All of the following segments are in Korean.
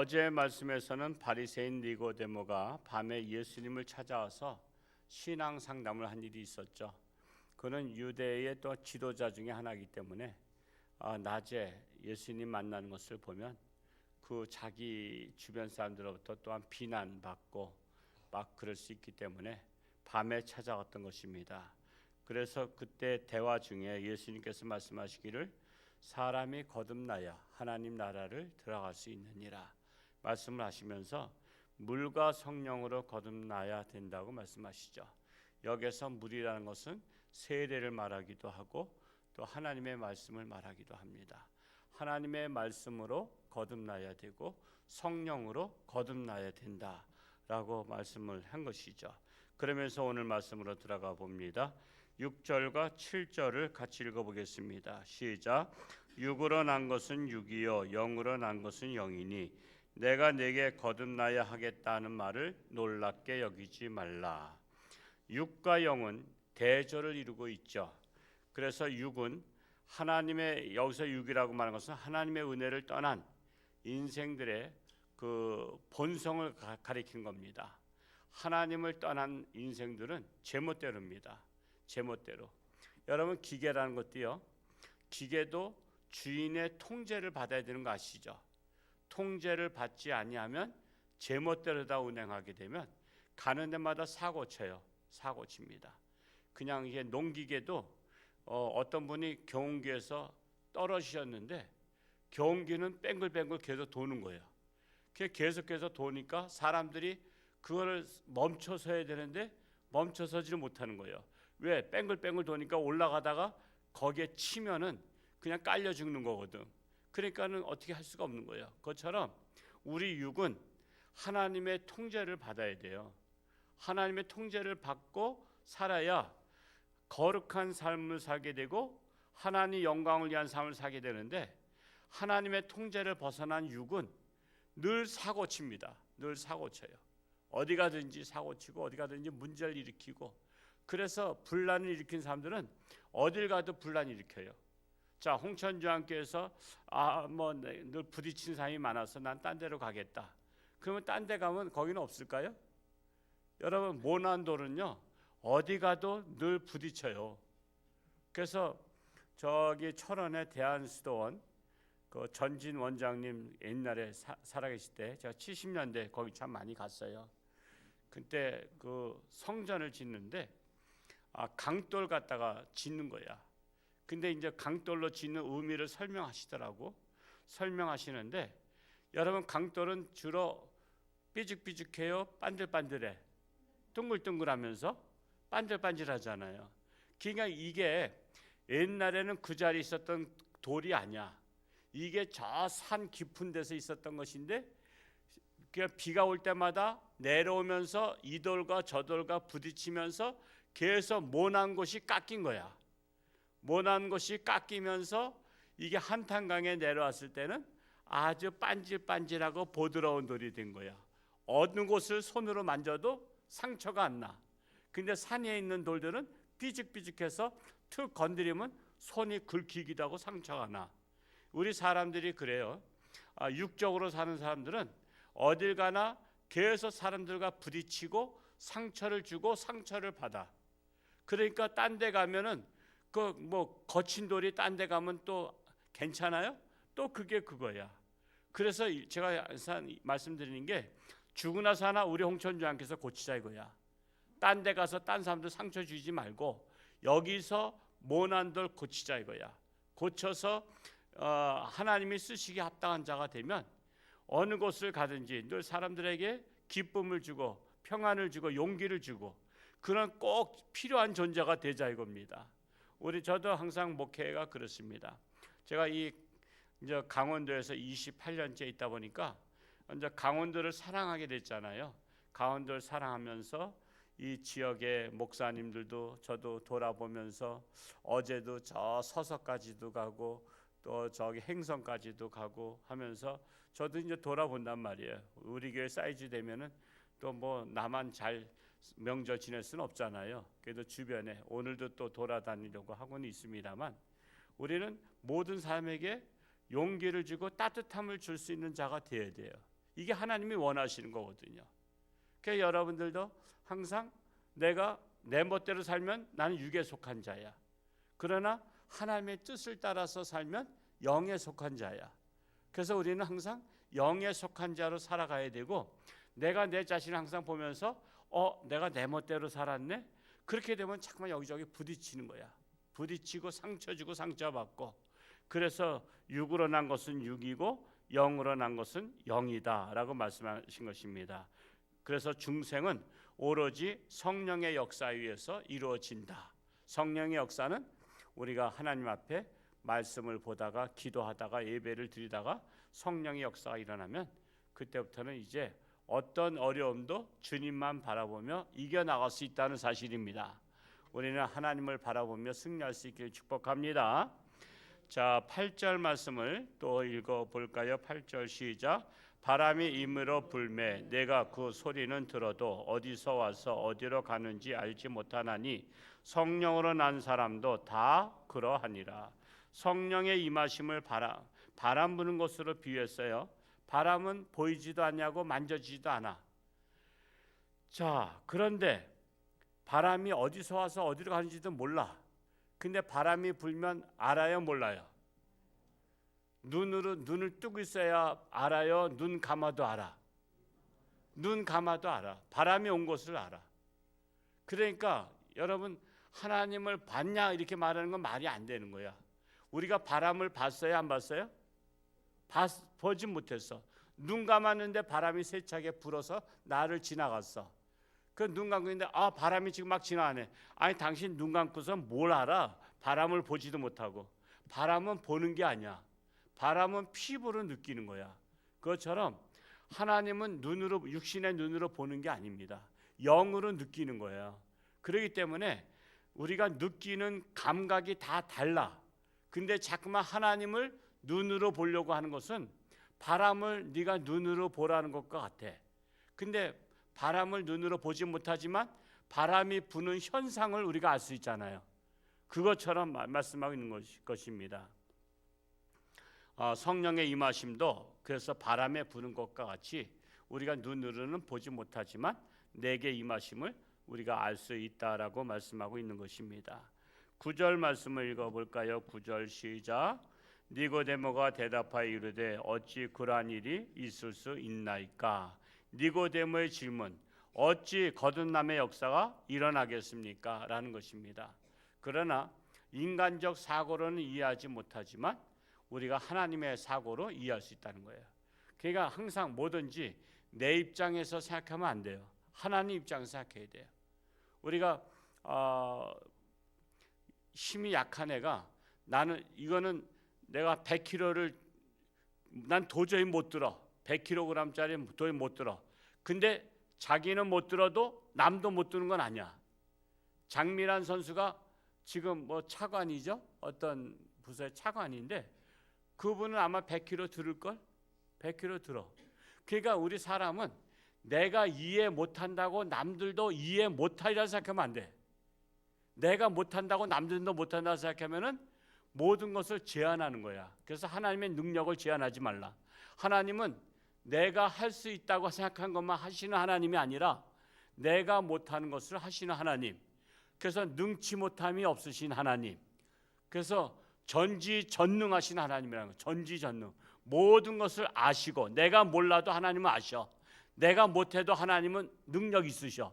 어제의 말씀에서는 바리새인 니고데모가 밤에 예수님을 찾아와서 신앙 상담을 한 일이 있었죠. 그는 유대의 또 지도자 중에 하나이기 때문에 낮에 예수님 만나는 것을 보면 그 자기 주변 사람들로부터 또한 비난받고 막 그럴 수 있기 때문에 밤에 찾아왔던 것입니다. 그래서 그때 대화 중에 예수님께서 말씀하시기를 사람이 거듭나야 하나님 나라를 들어갈 수 있느니라 말씀을 하시면서 물과 성령으로 거듭나야 된다고 말씀하시죠. 여기서 물이라는 것은 세례를 말하기도 하고 또 하나님의 말씀을 말하기도 합니다. 하나님의 말씀으로 거듭나야 되고 성령으로 거듭나야 된다라고 말씀을 한 것이죠. 그러면서 오늘 말씀으로 들어가 봅니다. 6절과 7절을 같이 읽어보겠습니다. 시작. 육으로 난 것은 육이요 영으로 난 것은 영이니 내가 내게 거듭나야 하겠다는 말을 놀랍게 여기지 말라. 육과 영은 대조를 이루고 있죠. 그래서 육은 하나님의, 여기서 육이라고 말하는 것은 하나님의 은혜를 떠난 인생들의 그 본성을 가리킨 겁니다. 하나님을 떠난 인생들은 제멋대로입니다. 제멋대로. 여러분 기계라는 것도요. 기계도 주인의 통제를 받아야 되는 거 아시죠? 통제를 받지 아니하면 제멋대로 다 운행하게 되면 가는 데마다 사고 쳐요. 사고 칩니다. 그냥 이게 농기계도 어떤 분이 경운기에서 떨어지셨는데 경운기는 뱅글뱅글 계속 도는 거예요. 계속해서 도니까 사람들이 그거를 멈춰서 해야 되는데 멈춰서지를 못하는 거예요. 왜? 뱅글뱅글 도니까 올라가다가 거기에 치면은 그냥 깔려 죽는 거거든. 그러니까는 어떻게 할 수가 없는 거예요. 그것처럼 우리 육은 하나님의 통제를 받아야 돼요. 하나님의 통제를 받고 살아야 거룩한 삶을 살게 되고 하나님 영광을 위한 삶을 살게 되는데 하나님의 통제를 벗어난 육은 늘 사고칩니다. 늘 사고쳐요. 어디 가든지 사고치고 어디 가든지 문제를 일으키고 그래서 분란을 일으킨 사람들은 어딜 가도 분란을 일으켜요. 자, 홍천주왕께서 늘 부딪힌 사람이 많아서 난 딴 데로 가겠다. 그러면 딴 데 가면 거기는 없을까요? 여러분 모난돌은요 어디 가도 늘 부딪혀요. 그래서 저기 철원의 대한수도원 그 전진 원장님 옛날에 살아계실 때 제가 70년대 거기 참 많이 갔어요. 그때 그 성전을 짓는데 강돌 갖다가 짓는 거야. 근데 이제 강돌로 짓는 의미를 설명하시더라고. 설명하시는데 여러분 강돌은 주로 삐죽삐죽해요, 반들반들해, 둥글둥글하면서 반들반질하잖아요. 그러니까 이게 옛날에는 그 자리에 있었던 돌이 아니야. 이게 저 산 깊은 데서 있었던 것인데 비가 올 때마다 내려오면서 이 돌과 저 돌과 부딪히면서 계속 모난 곳이 깎인 거야. 모난 곳이 깎이면서 이게 한탄강에 내려왔을 때는 아주 반질반질하고 부드러운 돌이 된 거야. 어느 곳을 손으로 만져도 상처가 안 나. 근데 산에 있는 돌들은 삐죽삐죽해서 툭 건드리면 손이 긁히기도 하고 상처가 나. 우리 사람들이 그래요. 육적으로 사는 사람들은 어딜 가나 계속 사람들과 부딪히고 상처를 주고 상처를 받아. 그러니까 딴 데 가면은 그 뭐 거친 돌이 딴 데 가면 또 괜찮아요? 또 그게 그거야. 그래서 제가 말씀드리는 게 죽으나 사나 우리 홍천주왕께서 고치자 이거야. 딴 데 가서 딴 사람들 상처 주지 말고 여기서 모난 돌 고치자 이거야. 고쳐서 하나님이 쓰시기에 합당한 자가 되면 어느 곳을 가든지 늘 사람들에게 기쁨을 주고 평안을 주고 용기를 주고 그런 꼭 필요한 존재가 되자 이겁니다. 저도 항상 목회가 그렇습니다. 제가 이제 강원도에서 28년째 있다 보니까 이제 강원도를 사랑하게 됐잖아요. 강원도를 사랑하면서 이 지역의 목사님들도 저도 돌아보면서 어제도 저 서서까지도 가고 또 저기 행성까지도 가고 하면서 저도 이제 돌아본단 말이에요. 우리 교회 사이즈 되면은 또 뭐 나만 잘 명절 지낼 수는 없잖아요. 그래도 주변에 오늘도 또 돌아다니려고 하고는 있습니다만 우리는 모든 사람에게 용기를 주고 따뜻함을 줄 수 있는 자가 되어야 돼요. 이게 하나님이 원하시는 거거든요. 그러니까 여러분들도 항상 내가 내 멋대로 살면 나는 육에 속한 자야. 그러나 하나님의 뜻을 따라서 살면 영에 속한 자야. 그래서 우리는 항상 영에 속한 자로 살아가야 되고, 내가 내 자신을 항상 보면서 내가 내 멋대로 살았네? 그렇게 되면 자꾸만 여기저기 부딪히는 거야. 부딪히고 상처 주고 상처받고. 그래서 육으로 난 것은 육이고 영으로 난 것은 영이다 라고 말씀하신 것입니다. 그래서 중생은 오로지 성령의 역사에 의해서 이루어진다. 성령의 역사는 우리가 하나님 앞에 말씀을 보다가 기도하다가 예배를 드리다가 성령의 역사가 일어나면 그때부터는 이제 어떤 어려움도 주님만 바라보며 이겨나갈 수 있다는 사실입니다. 우리는 하나님을 바라보며 승리할 수 있기를 축복합니다. 자, 8절 말씀을 또 읽어볼까요? 8절 시작. 바람이 임으로 불매 내가 그 소리는 들어도 어디서 와서 어디로 가는지 알지 못하나니 성령으로 난 사람도 다 그러하니라. 성령의 임하심을 바람 부는 것으로 비유했어요. 바람은 보이지도 않냐고 만져지지도 않아. 자, 그런데 바람이 어디서 와서 어디로 가는지도 몰라. 근데 바람이 불면 알아요, 몰라요? 눈을 뜨고 있어야 알아요? 눈 감아도 알아? 눈 감아도 알아. 바람이 온 것을 알아. 그러니까 여러분, 하나님을 봤냐 이렇게 말하는 건 말이 안 되는 거야. 우리가 바람을 봤어요, 안 봤어요? 보지 못했어. 눈 감았는데 바람이 세차게 불어서 나를 지나갔어. 그 눈 감고 있는데 바람이 지금 막 지나가네. 아니, 당신 눈 감고서 뭘 알아? 바람을 보지도 못하고. 바람은 보는 게 아니야. 바람은 피부로 느끼는 거야. 그것처럼 하나님은 눈으로, 육신의 눈으로 보는 게 아닙니다. 영으로 느끼는 거예요. 그렇기 때문에 우리가 느끼는 감각이 다 달라. 근데 자꾸만 하나님을 눈으로 보려고 하는 것은 바람을 네가 눈으로 보라는 것과 같아. 근데 바람을 눈으로 보지 못하지만 바람이 부는 현상을 우리가 알 수 있잖아요. 그것처럼 말씀하고 있는 것입니다. 성령의 임하심도 그래서 바람에 부는 것과 같이 우리가 눈으로는 보지 못하지만 내게 임하심을 우리가 알 수 있다라고 말씀하고 있는 것입니다. 9절 말씀을 읽어볼까요? 9절 시작. 니고데모가 대답하여 이르되 어찌 그러한 일이 있을 수 있나이까? 니고데모의 질문, 어찌 거듭남의 역사가 일어나겠습니까? 라는 것입니다. 그러나 인간적 사고로는 이해하지 못하지만 우리가 하나님의 사고로 이해할 수 있다는 거예요. 그러니까 항상 뭐든지 내 입장에서 생각하면 안 돼요. 하나님 입장에서 생각해야 돼요. 우리가 힘이 약한 애가 나는 이거는 내가 100kg를 난 도저히 못 들어. 100kg짜리 도저히 못 들어. 근데 자기는 못 들어도 남도 못 드는 건 아니야. 장미란 선수가 지금 뭐 차관이죠? 어떤 부서의 차관인데 그분은 아마 100kg 들을걸? 100kg 들어. 그러니까 우리 사람은 내가 이해 못한다고 남들도 이해 못하리라 생각하면 안 돼. 내가 못한다고 남들도 못한다고 생각하면은 모든 것을 제한하는 거야. 그래서 하나님의 능력을 제한하지 말라. 하나님은 내가 할 수 있다고 생각한 것만 하시는 하나님이 아니라 내가 못하는 것을 하시는 하나님. 그래서 능치 못함이 없으신 하나님. 그래서 전지전능하신 하나님이라는 거예요. 전지전능. 모든 것을 아시고 내가 몰라도 하나님은 아셔. 내가 못해도 하나님은 능력 있으셔.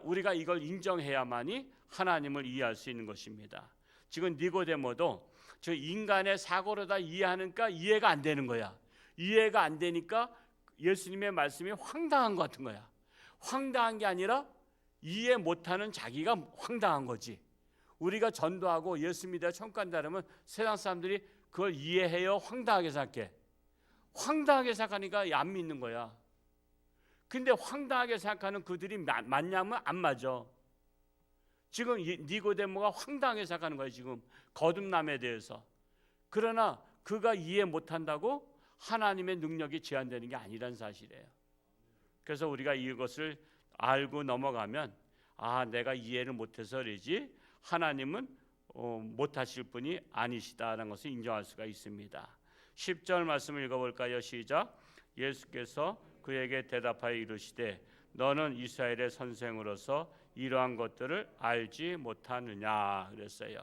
우리가 이걸 인정해야만이 하나님을 이해할 수 있는 것입니다. 지금 니고데모도 저 인간의 사고로 다 이해하니까 이해가 안 되는 거야. 이해가 안 되니까 예수님의 말씀이 황당한 것 같은 거야. 황당한 게 아니라 이해 못하는 자기가 황당한 거지. 우리가 전도하고 예수 믿어 천국 간다 그러면 세상 사람들이 그걸 이해해요? 황당하게 생각해? 황당하게 생각하니까 안 믿는 거야. 근데 황당하게 생각하는 그들이 맞냐면 안 맞아. 지금 니고데모가 황당하게 생각하는 거예요. 지금 거듭남에 대해서. 그러나 그가 이해 못한다고 하나님의 능력이 제한되는 게 아니란 사실이에요. 그래서 우리가 이것을 알고 넘어가면 내가 이해를 못해서 그러지 하나님은 못하실 분이 아니시다라는 것을 인정할 수가 있습니다. 10절 말씀을 읽어볼까요? 시작. 예수께서 그에게 대답하여 이르시되 너는 이스라엘의 선생으로서 이러한 것들을 알지 못하느냐 그랬어요.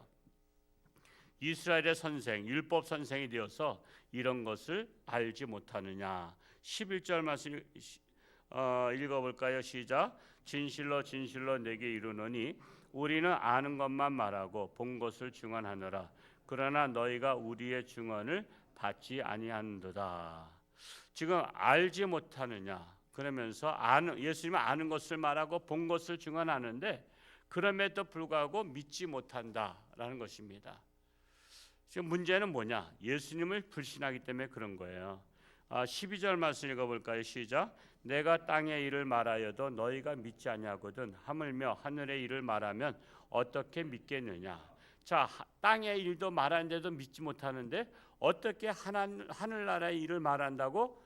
이스라엘의 선생, 율법 선생이 되어서 이런 것을 알지 못하느냐. 11절 말씀 읽어볼까요? 시작. 진실로 진실로 내게 이르노니 우리는 아는 것만 말하고 본 것을 증언하노라. 그러나 너희가 우리의 증언을 받지 아니하는도다. 지금 알지 못하느냐 그러면서 예수님은 아는 것을 말하고 본 것을 증언하는데 그럼에도 불구하고 믿지 못한다라는 것입니다. 지금 문제는 뭐냐? 예수님을 불신하기 때문에 그런 거예요. 12절 말씀 읽어볼까요? 시작. 내가 땅의 일을 말하여도 너희가 믿지 아니하거든 하물며 하늘의 일을 말하면 어떻게 믿겠느냐. 자, 땅의 일도 말하는데도 믿지 못하는데 어떻게 하늘나라의 일을 말한다고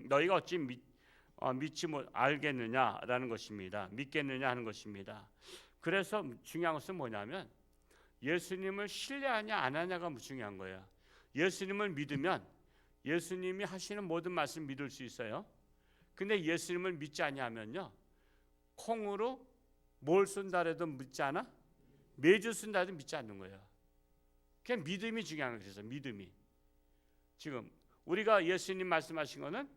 너희가 어찌 믿지 못 알겠느냐라는 것입니다. 믿겠느냐 하는 것입니다. 그래서 중요한 것은 뭐냐면 예수님을 신뢰하냐 안 하냐가 중요한 거예요. 예수님을 믿으면 예수님이 하시는 모든 말씀 믿을 수 있어요. 근데 예수님을 믿지 아니하면요, 콩으로 뭘 쓴다 해도 믿지 않아? 매주 쓴다 해도 믿지 않는 거예요. 그냥 믿음이 중요한 거예요. 그래서 믿음이 지금 우리가 예수님 말씀하신 거는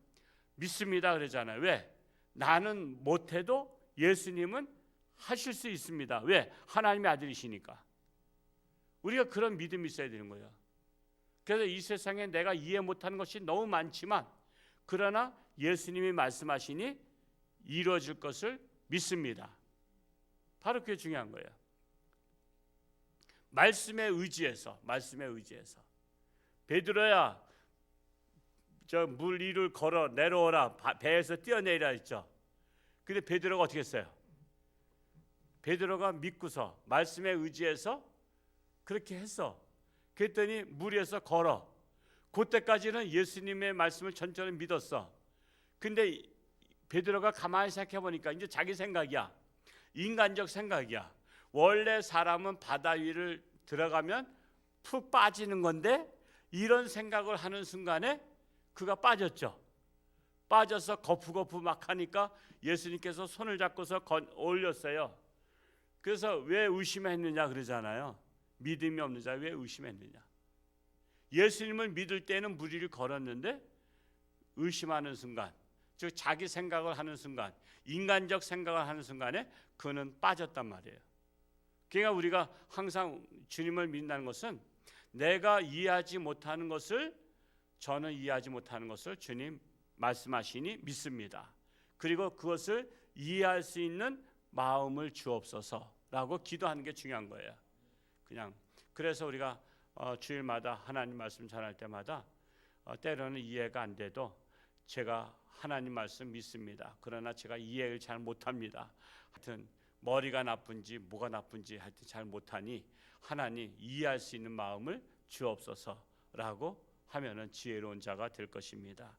믿습니다 그러잖아요. 왜? 나는 못해도 예수님은 하실 수 있습니다. 왜? 하나님의 아들이시니까. 우리가 그런 믿음이 있어야 되는 거예요. 그래서 이 세상에 내가 이해 못하는 것이 너무 많지만 그러나 예수님이 말씀하시니 이루어질 것을 믿습니다. 바로 그게 중요한 거예요. 말씀에 의지해서 베드로야 저 물 위를 걸어 내려오라 배에서 뛰어내리라 했죠. 근데 베드로가 어떻게 했어요? 베드로가 믿고서 말씀에 의지해서 그렇게 했어. 그랬더니 물 위에서 걸어. 그때까지는 예수님의 말씀을 전적으로 믿었어. 근데 베드로가 가만히 생각해 보니까 이제 자기 생각이야. 인간적 생각이야. 원래 사람은 바다 위를 들어가면 푹 빠지는 건데 이런 생각을 하는 순간에 그가 빠졌죠. 빠져서 거푸거푸 막 하니까 예수님께서 손을 잡고서 올렸어요. 그래서 왜 의심했느냐 그러잖아요. 믿음이 없는 자 왜 의심했느냐. 예수님을 믿을 때는 물 위를 걸었는데 의심하는 순간, 즉 자기 생각을 하는 순간, 인간적 생각을 하는 순간에 그는 빠졌단 말이에요. 그러니까 우리가 항상 주님을 믿는다는 것은 내가 이해하지 못하는 것을, 저는 이해하지 못하는 것을 주님 말씀하시니 믿습니다. 그리고 그것을 이해할 수 있는 마음을 주옵소서라고 기도하는 게 중요한 거예요. 그냥 그래서 우리가 주일마다 하나님 말씀 전할 때마다 때로는 이해가 안 돼도 제가 하나님 말씀 믿습니다. 그러나 제가 이해를 잘 못합니다. 하여튼 머리가 나쁜지 뭐가 나쁜지 하여튼 잘 못하니 하나님 이해할 수 있는 마음을 주옵소서라고 하면은 지혜로운 자가 될 것입니다.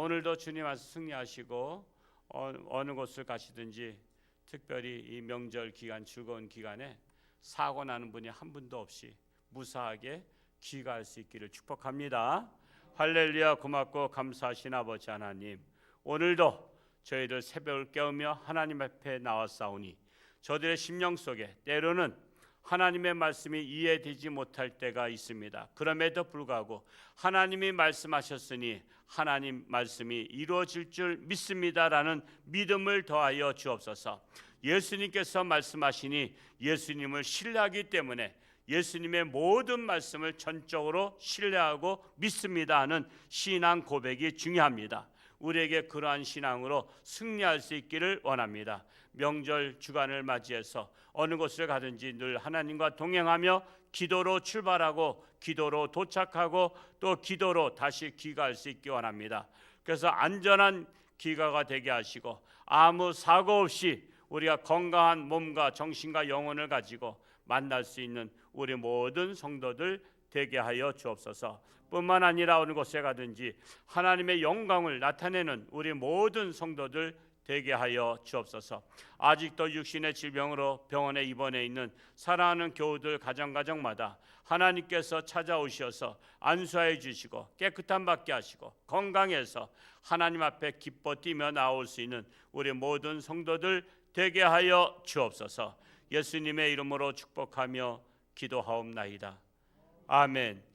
오늘도 주님 안에서 승리하시고 어느 곳을 가시든지 특별히 이 명절 기간, 즐거운 기간에 사고 나는 분이 한 분도 없이 무사하게 귀가할 수 있기를 축복합니다. 할렐루야. 고맙고 감사하신 아버지 하나님, 오늘도 저희들 새벽을 깨우며 하나님 앞에 나왔사오니 저들의 심령 속에 때로는 하나님의 말씀이 이해되지 못할 때가 있습니다. 그럼에도 불구하고 하나님이 말씀하셨으니 하나님 말씀이 이루어질 줄 믿습니다라는 믿음을 더하여 주옵소서. 예수님께서 말씀하시니 예수님을 신뢰하기 때문에 예수님의 모든 말씀을 전적으로 신뢰하고 믿습니다 하는 신앙 고백이 중요합니다. 우리에게 그러한 신앙으로 승리할 수 있기를 원합니다. 명절 주간을 맞이해서 어느 곳을 가든지 늘 하나님과 동행하며 기도로 출발하고 기도로 도착하고 또 기도로 다시 귀가할 수 있기 원합니다. 그래서 안전한 귀가가 되게 하시고 아무 사고 없이 우리가 건강한 몸과 정신과 영혼을 가지고 만날 수 있는 우리 모든 성도들 되게 하여 주옵소서. 뿐만 아니라 어느 곳에 가든지 하나님의 영광을 나타내는 우리 모든 성도들 되게 하여 주옵소서. 아직도 육신의 질병으로 병원에 입원해 있는 사랑하는 교우들 가정마다 하나님께서 찾아오셔서 안수하여 주시고 깨끗함 받게 하시고 건강해서 하나님 앞에 기뻐 뛰며 나올 수 있는 우리 모든 성도들 되게 하여 주옵소서. 예수님의 이름으로 축복하며 기도하옵나이다. 아멘.